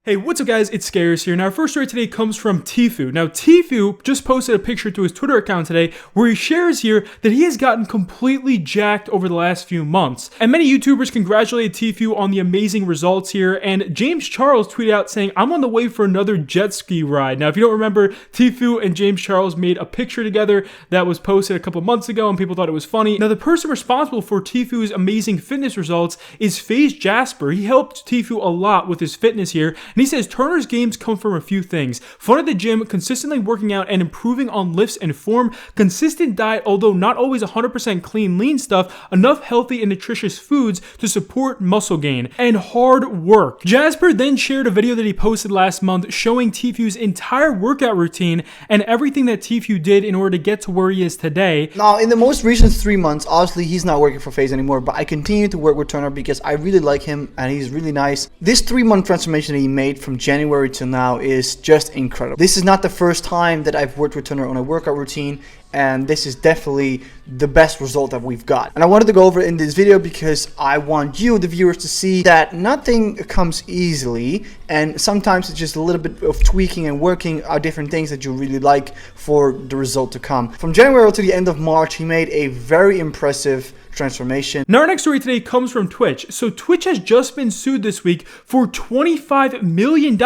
Hey, what's up guys, it's Scares here. Now our first story today comes from Tfue. Now Tfue just posted a picture to his Twitter account today where he shares here that he has gotten completely jacked over the last few months. And many YouTubers congratulated Tfue on the amazing results here, and James Charles tweeted out saying, "I'm on the way for another jet ski ride." Now if you don't remember, Tfue and James Charles made a picture together that was posted a couple months ago and people thought it was funny. Now the person responsible for Tfue's amazing fitness results is FaZe Jasper. He helped Tfue a lot with his fitness here. And he says Turner's games come from a few things: fun at the gym, consistently working out and improving on lifts and form, consistent diet, although not always 100% clean, lean stuff, enough healthy and nutritious foods to support muscle gain, and hard work. Jasper then shared a video that he posted last month showing Tfue's entire workout routine and everything that Tfue did in order to get to where he is today. Now, in the most recent 3 months, obviously he's not working for FaZe anymore, but I continue to work with Turner because I really like him and he's really nice. This 3-month transformation that he made from January to now is just incredible. This is not the first time that I've worked with Turner on a workout routine, and this is definitely the best result that we've got. And I wanted to go over it in this video because I want you, the viewers, to see that nothing comes easily, and sometimes it's just a little bit of tweaking and working out different things that you really like for the result to come. From January to the end of March, he made a very impressive transformation. Now our next story today comes from Twitch. So Twitch has just been sued this week for $25 million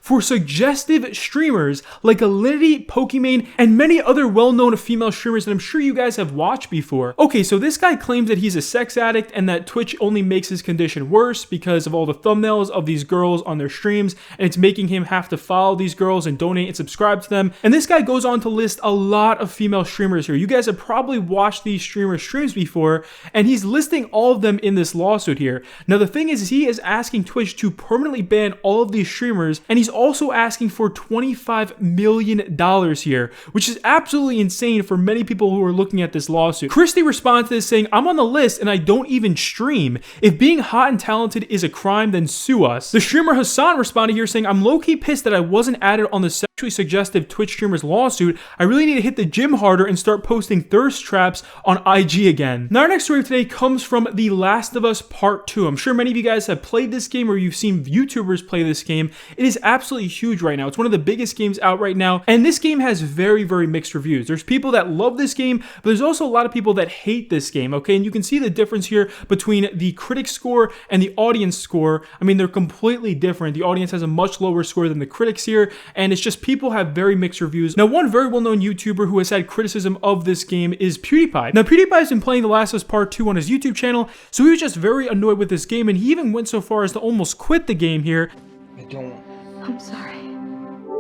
for suggestive streamers like Alinity, Pokimane, and many other well-known female streamers that I'm sure you guys have watched before. Okay, so this guy claims that he's a sex addict and that Twitch only makes his condition worse because of all the thumbnails of these girls on their streams, and it's making him have to follow these girls and donate and subscribe to them. And this guy goes on to list a lot of female streamers here. You guys have probably watched these streamers' streams before, and he's listing all of them in this lawsuit here. Now the thing is he is asking Twitch to permanently ban all of these streamers, and he's also asking for $25 million here, which is absolutely insane for many people who are looking at this lawsuit. Christy responds to this saying, "I'm on the list and I don't even stream. If being hot and talented is a crime, then sue us." The streamer Hassan responded here saying, "I'm low-key pissed that I wasn't added on the sexually suggestive Twitch streamers lawsuit. I really need to hit the gym harder and start posting thirst traps on IG again." Now our next story today comes from The Last of Us Part 2. I'm sure many of you guys have played this game or you've seen YouTubers play this game. It is absolutely huge right now. It's one of the biggest games out right now, and this game has very, very mixed reviews. There's people that love this game, but there's also a lot of people that hate this game, okay? And you can see the difference here between the critic score and the audience score. I mean, they're completely different. The audience has a much lower score than the critics here, and it's just people have very mixed reviews. Now, one very well-known YouTuber who has had criticism of this game is PewDiePie. Now, PewDiePie has been playing The Last of Us Part 2 on his YouTube channel, so he was just very annoyed with this game, and he even went so far as to almost quit the game here. I'm sorry.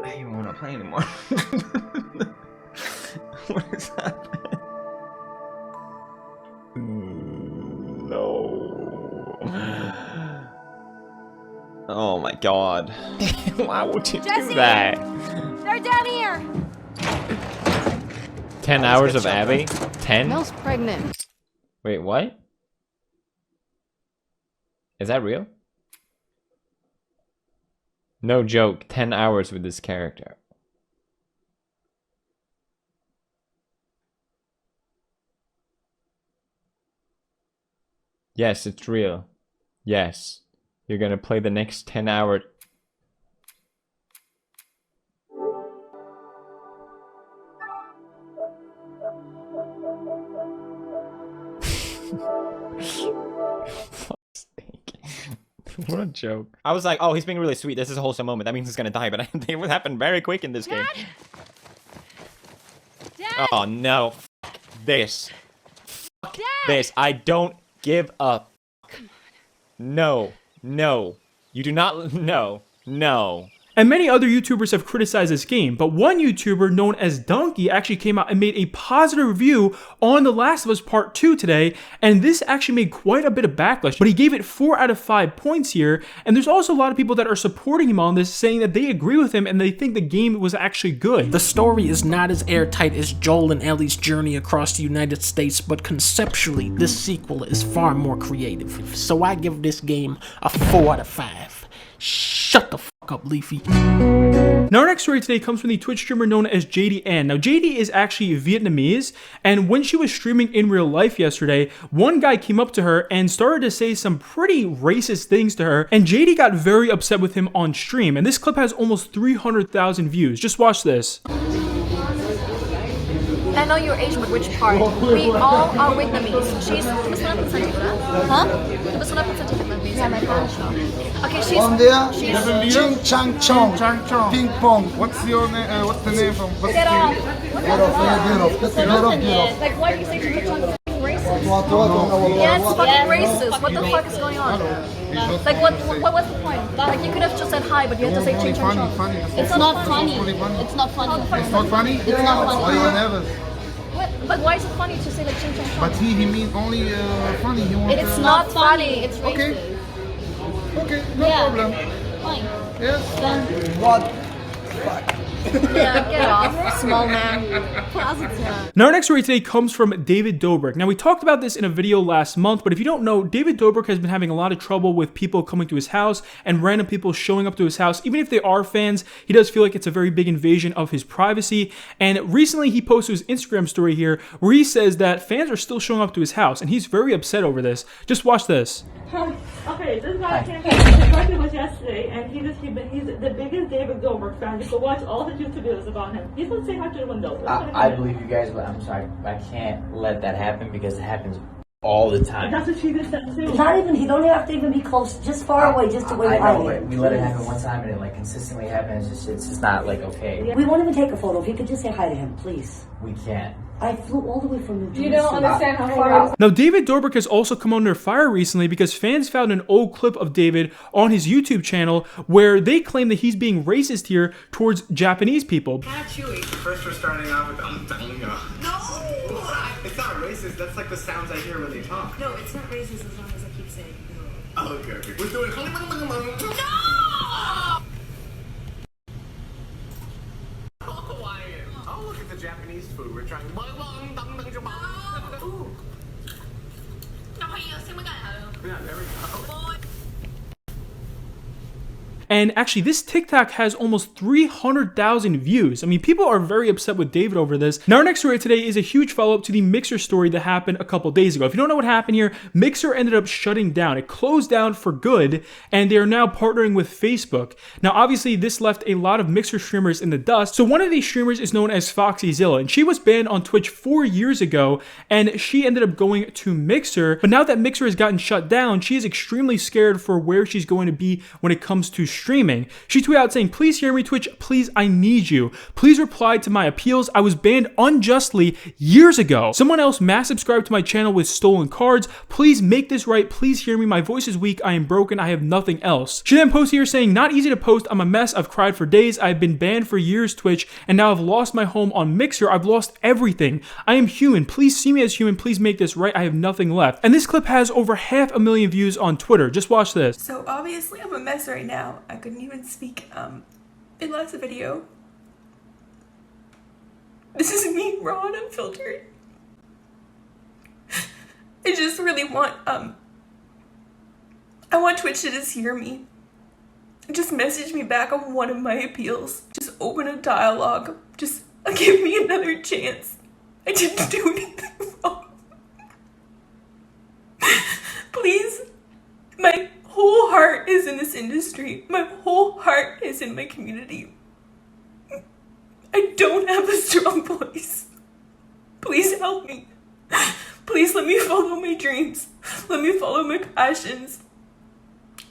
I don't want to play anymore. What is happening? No. Oh my god. Why would you do that? They're down here. 10 hours of Abby? 10? Mel's pregnant. Wait, what? Is that real? No joke, 10 hours with this character. Yes, it's real. Yes. You're gonna play the next 10 hours. What a joke. I was like, oh, he's being really sweet. This is a wholesome moment. That means he's gonna die, but it would happen very quick in this game. Dad! Oh no. Fuck this. Fuck Dad! this. I don't give a fuck. No. No. You do not. No. No. And many other YouTubers have criticized this game, but one YouTuber known as Dunkey actually came out and made a positive review on The Last of Us Part 2 today, and this actually made quite a bit of backlash, but he gave it 4 out of 5 points here, and there's also a lot of people that are supporting him on this, saying that they agree with him and they think the game was actually good. The story is not as airtight as Joel and Ellie's journey across the United States, but conceptually, this sequel is far more creative, so I give this game a 4 out of 5. Shut the f up, Leafy. Now our next story today comes from the Twitch streamer known as JDN. Now JD is actually Vietnamese, and when she was streaming in real life yesterday, one guy came up to her and started to say some pretty racist things to her, and JD got very upset with him on stream, and this clip has almost 300,000 views. Just watch this. I know you're Asian, but which part? We all are Vietnamese. She's huh? Yeah, my parents know. Okay, On there, she's Ching Chang Chong, Ping Pong. What's your name? What's the name from? get off. Get off. Like, why do you say Ching Chong is fucking racist? Yeah, it's fucking racist. What the fuck is going on? Like, what was the point? Like, you could have just said hi, but you have to say Ching Chong. It's not funny. It's not funny. It's not funny? It's not funny. Why you nervous? But why is it funny to say like Ching Chong Chong? But he means only funny. He wants. It's not funny. It's racist. Okay. Okay, no problem. Fine. Yes. What? Yeah, get off, small man. Positive. Now our next story today comes from David Dobrik. Now we talked about this in a video last month, but if you don't know, David Dobrik has been having a lot of trouble with people coming to his house and random people showing up to his house. Even if they are fans, he does feel like it's a very big invasion of his privacy. And recently he posted his Instagram story here where he says that fans are still showing up to his house, and he's very upset over this. Just watch this. Okay, this guy came his birthday was yesterday, and he's the biggest David Dobrik fan. You can watch all the YouTube videos about him. He's gonna say hi to the window. I believe you guys, but I'm sorry, I can't let that happen because it happens all the time. That's what she just said too. Not even, he don't have to even be close, just far away, just to wait. I know, but we let it happen one time and it like consistently happens. It's just not like okay. We won't even take a photo. If you could just say hi to him, please. We can't. I flew all the way from New Jersey. You don't understand how far. Now, David Dobrik has also come under fire recently because fans found an old clip of David on his YouTube channel where they claim that he's being racist here towards Japanese people. First we're starting off with No! It's not racist, that's like the sounds I hear when they talk. No, it's not racist as long as I keep saying no. Oh, okay. We're doing No! Oh, look at the Japanese food. We're trying. Yeah, there we go. And actually, this TikTok has almost 300,000 views. I mean, people are very upset with David over this. Now, our next story today is a huge follow-up to the Mixer story that happened a couple days ago. If you don't know what happened here, Mixer ended up shutting down. It closed down for good, and they are now partnering with Facebook. Now, obviously, this left a lot of Mixer streamers in the dust. So one of these streamers is known as FoxyZilla, and she was banned on Twitch 4 years ago, and she ended up going to Mixer. But now that Mixer has gotten shut down, she is extremely scared for where she's going to be when it comes to streaming. She tweeted out saying, "Please hear me, Twitch. Please, I need you. Please reply to my appeals. I was banned unjustly years ago. Someone else mass subscribed to my channel with stolen cards. Please make this right. Please hear me. My voice is weak. I am broken. I have nothing else." She then posted here saying, "Not easy to post. I'm a mess. I've cried for days. I've been banned for years, Twitch, and now I've lost my home on Mixer. I've lost everything. I am human. Please see me as human. Please make this right. I have nothing left." And this clip has over 500,000 views on Twitter. Just watch this. So obviously I'm a mess right now. I couldn't even speak in last video. This is me raw and unfiltered. I just really want I want Twitch to just hear me. Just message me back on one of my appeals. Just open a dialogue. Just give me another chance. I didn't do anything wrong. Please. My whole heart is in this industry. My whole heart is in my community. I don't have a strong voice. Please help me. Please let me follow my dreams. Let me follow my passions.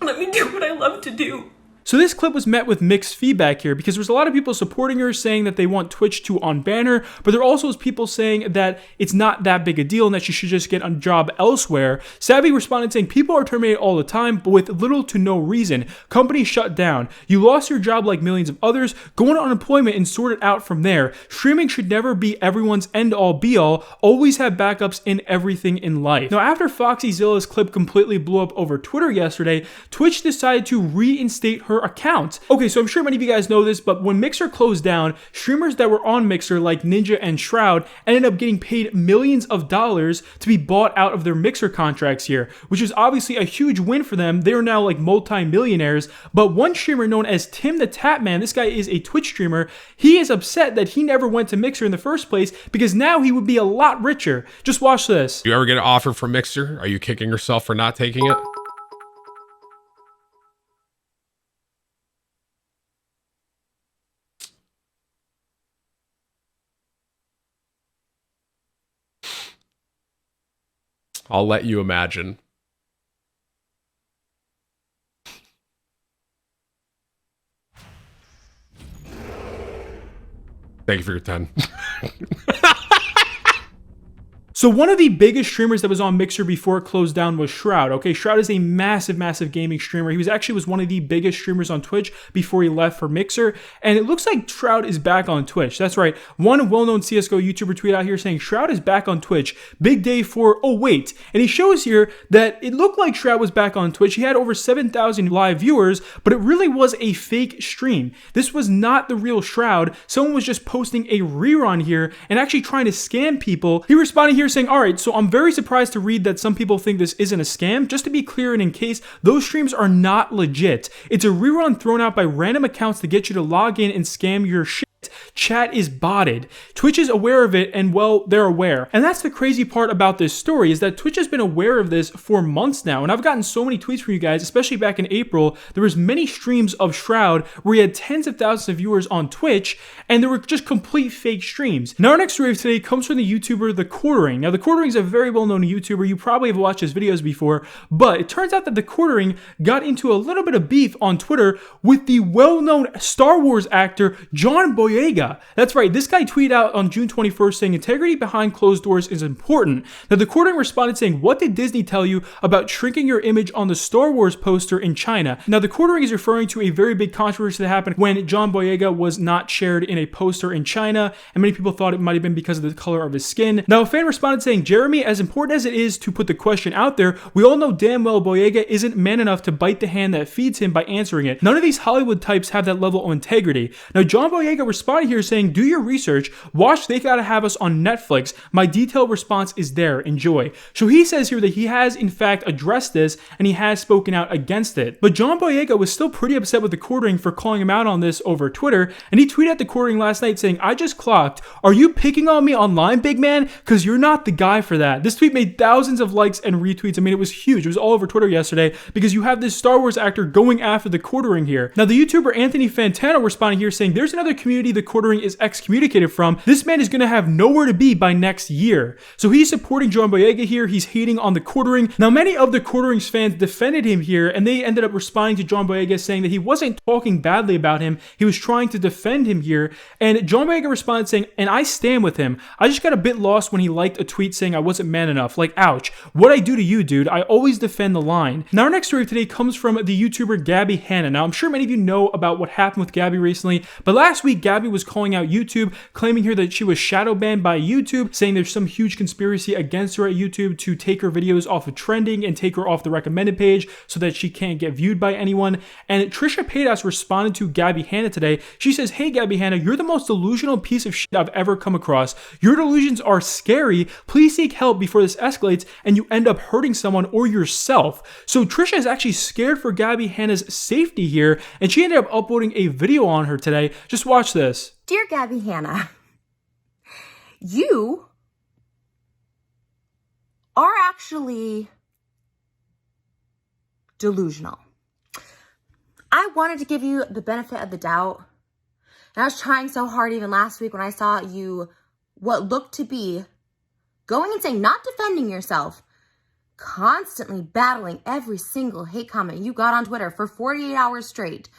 Let me do what I love to do. So this clip was met with mixed feedback here because there's a lot of people supporting her saying that they want Twitch to unban her, but there also is people saying that it's not that big a deal and that she should just get a job elsewhere. Savvy responded saying, "People are terminated all the time, but with little to no reason. Companies shut down. You lost your job like millions of others. Go on unemployment and sort it out from there. Streaming should never be everyone's end-all be-all. Always have backups in everything in life." Now, after FoxyZilla's clip completely blew up over Twitter yesterday, Twitch decided to reinstate her her account. Okay, so I'm sure many of you guys know this, but when Mixer closed down, streamers that were on Mixer like Ninja and Shroud ended up getting paid millions of dollars to be bought out of their Mixer contracts here, which is obviously a huge win for them. They are now like multi-millionaires. But one streamer known as TimTheTatman, this guy is a Twitch streamer, he is upset that he never went to Mixer in the first place because now he would be a lot richer. Just watch this. You ever get an offer from Mixer? Are you kicking yourself for not taking it? I'll let you imagine. Thank you for your 10. So one of the biggest streamers that was on Mixer before it closed down was Shroud. Okay, Shroud is a massive gaming streamer. He was one of the biggest streamers on Twitch before he left for Mixer. And it looks like Shroud is back on Twitch. That's right. One well-known CSGO YouTuber tweeted out here saying Shroud is back on Twitch. Big day for, oh wait. And he shows here that it looked like Shroud was back on Twitch. He had over 7,000 live viewers, but it really was a fake stream. This was not the real Shroud. Someone was just posting a rerun here and actually trying to scam people. He responded here saying, all right, so I'm very surprised to read that some people think this isn't a scam. Just to be clear and in case, those streams are not legit. It's a rerun thrown out by random accounts to get you to log in and scam your shit. Chat is botted. Twitch is aware of it, and well, they're aware. And that's the crazy part about this story, is that Twitch has been aware of this for months now. And I've gotten so many tweets from you guys, especially back in April. There was many streams of Shroud where he had tens of thousands of viewers on Twitch, and they were just complete fake streams. Now our next story of today comes from the YouTuber The Quartering. Now The Quartering is a very well-known YouTuber. You probably have watched his videos before, but it turns out that The Quartering got into a little bit of beef on Twitter with the well-known Star Wars actor John Boyega. That's right, this guy tweeted out on June 21st saying integrity behind closed doors is important. Now The Quartering responded saying, what did Disney tell you about shrinking your image on the Star Wars poster in China? Now The Quartering is referring to a very big controversy that happened when John Boyega was not shared in a poster in China, and many people thought it might have been because of the color of his skin. Now a fan responded saying, Jeremy, as important as it is to put the question out there, we all know damn well Boyega isn't man enough to bite the hand that feeds him by answering it. None of these Hollywood types have that level of integrity. Now John Boyega responded here saying, do your research, watch They Gotta Have Us on Netflix. My detailed response is there, enjoy. So he says here that he has in fact addressed this and he has spoken out against it. But John Boyega was still pretty upset with The Quartering for calling him out on this over Twitter, and he tweeted at The Quartering last night saying, I just clocked, are you picking on me online, big man? Cause you're not the guy for that. This tweet made thousands of likes and retweets. I mean, it was huge. It was all over Twitter yesterday because you have this Star Wars actor going after The Quartering here. Now the YouTuber Anthony Fantano responded here saying, there's another community The Quartering is excommunicated from. This man is going to have nowhere to be by next year. So he's supporting John Boyega here. He's hating on The Quartering. Now many of The Quartering's fans defended him here, and they ended up responding to John Boyega saying that he wasn't talking badly about him. He was trying to defend him here. And John Boyega responded saying, and I stand with him. I just got a bit lost when he liked a tweet saying I wasn't man enough. Like, ouch. What'd I do to you, dude? I always defend the line. Now our next story of today comes from the YouTuber Gabby Hanna. Now I'm sure many of you know about what happened with Gabby recently, but last week Gabby was calling out YouTube, claiming here that she was shadow banned by YouTube, saying there's some huge conspiracy against her at YouTube to take her videos off of trending and take her off the recommended page so that she can't get viewed by anyone. And Trisha Paytas responded to Gabby Hanna today. She says, hey Gabby Hanna, you're the most delusional piece of shit I've ever come across. Your delusions are scary. Please seek help before this escalates and you end up hurting someone or yourself. So Trisha is actually scared for Gabby Hanna's safety here, and she ended up uploading a video on her today. Just watch this. Dear Gabby Hanna, you are actually delusional. I wanted to give you the benefit of the doubt, and I was trying so hard even last week when I saw you, what looked to be going and saying, not defending yourself, constantly battling every single hate comment you got on Twitter for 48 hours straight.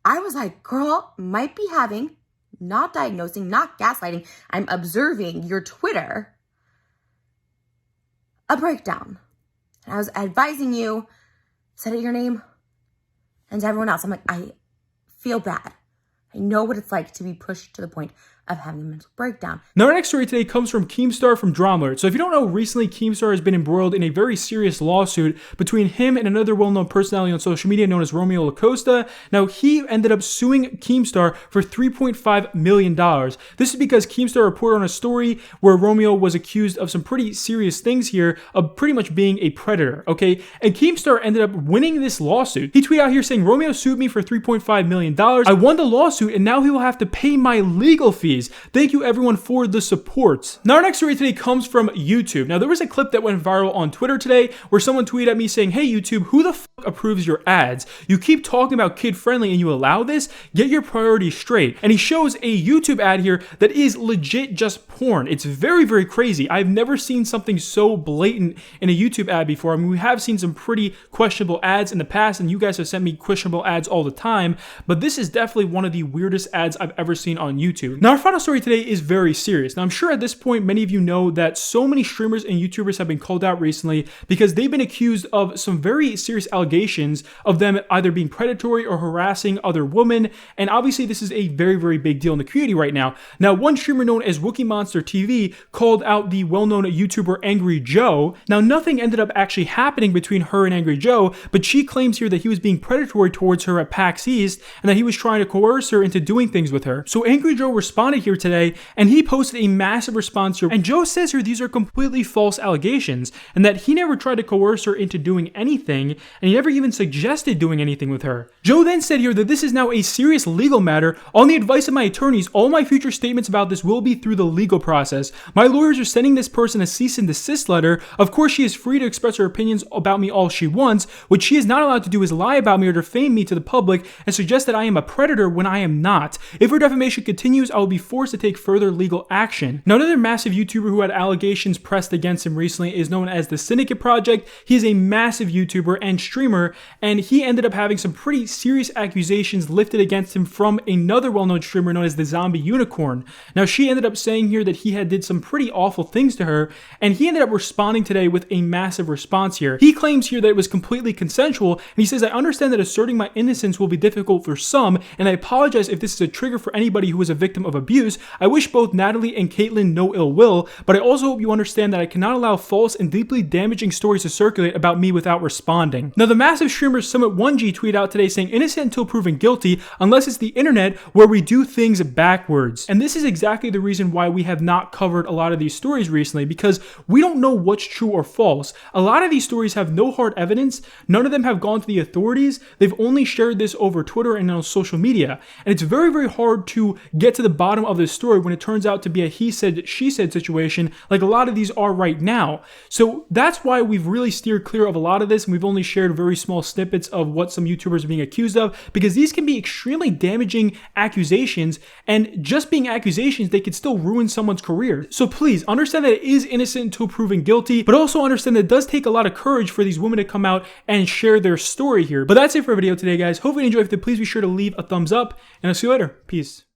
I was like, girl, might be having, not diagnosing, not gaslighting, I'm observing your Twitter, a breakdown. And I was advising you, said it your name, and to everyone else, I'm like, I feel bad. I know what it's like to be pushed to the point of having a mental breakdown. Now, our next story today comes from Kemstar from Drama Alert. So if you don't know, recently Kemstar has been embroiled in a very serious lawsuit between him and another well-known personality on social media known as Romeo Lacosta. Now, he ended up suing Kemstar for $3.5 million. This is because Kemstar reported on a story where Romeo was accused of some pretty serious things here, of pretty much being a predator, okay? And Kemstar ended up winning this lawsuit. He tweeted out here saying, Romeo sued me for $3.5 million. I won the lawsuit and now he will have to pay my legal fees. Thank you everyone for the support. Now our next story today comes from YouTube. Now there was a clip that went viral on Twitter today where someone tweeted at me saying, hey YouTube, who the fuck approves your ads? You keep talking about kid friendly and you allow this? Get your priorities straight. And he shows a YouTube ad here that is legit just porn. It's very, very crazy. I've never seen something so blatant in a YouTube ad before. I mean, we have seen some pretty questionable ads in the past and you guys have sent me questionable ads all the time, but this is definitely one of the weirdest ads I've ever seen on YouTube. Now our final story today is very serious. Now I'm sure at this point many of you know that so many streamers and YouTubers have been called out recently because they've been accused of some very serious allegations of them either being predatory or harassing other women, and obviously this is a very, very big deal in the community right now. Now one streamer known as Wookie Monster TV called out the well-known YouTuber AngryJoe. Now nothing ended up actually happening between her and AngryJoe, but she claims here that he was being predatory towards her at PAX East and that he was trying to coerce her into doing things with her. So AngryJoe responded here today and he posted a massive response here, and Joe says here these are completely false allegations and that he never tried to coerce her into doing anything and he never even suggested doing anything with her. Joe then said here that this is now a serious legal matter. On the advice of my attorneys, all my future statements about this will be through the legal process. My lawyers are sending this person a cease and desist letter. Of course she is free to express her opinions about me all she wants. What she is not allowed to do is lie about me or defame me to the public and suggest that I am a predator when I am not. If her defamation continues, I will be forced to take further legal action. Now another massive YouTuber who had allegations pressed against him recently is known as the Syndicate Project. He is a massive YouTuber and streamer, and he ended up having some pretty serious accusations lifted against him from another well-known streamer known as the Zombie Unicorn. Now she ended up saying here that he had did some pretty awful things to her, and he ended up responding today with a massive response here. He claims here that it was completely consensual, and he says, I understand that asserting my innocence will be difficult for some, and I apologize if this is a trigger for anybody who is a victim of abuse. I wish both Natalie and Caitlyn no ill will, but I also hope you understand that I cannot allow false and deeply damaging stories to circulate about me without responding. Now the massive streamer Summit1G tweeted out today saying, innocent until proven guilty, unless it's the internet where we do things backwards. And this is exactly the reason why we have not covered a lot of these stories recently, because we don't know what's true or false. A lot of these stories have no hard evidence. None of them have gone to the authorities. They've only shared this over Twitter and on social media. And it's very, very hard to get to the bottom of this story when it turns out to be a he said, she said situation like a lot of these are right now. So that's why we've really steered clear of a lot of this, and we've only shared very small snippets of what some YouTubers are being accused of, because these can be extremely damaging accusations, and just being accusations, they could still ruin someone's career. So please understand that it is innocent until proven guilty, but also understand that it does take a lot of courage for these women to come out and share their story here. But that's it for our video today, guys. Hope you enjoyed. If you did, please be sure to leave a thumbs up, and I'll see you later. Peace.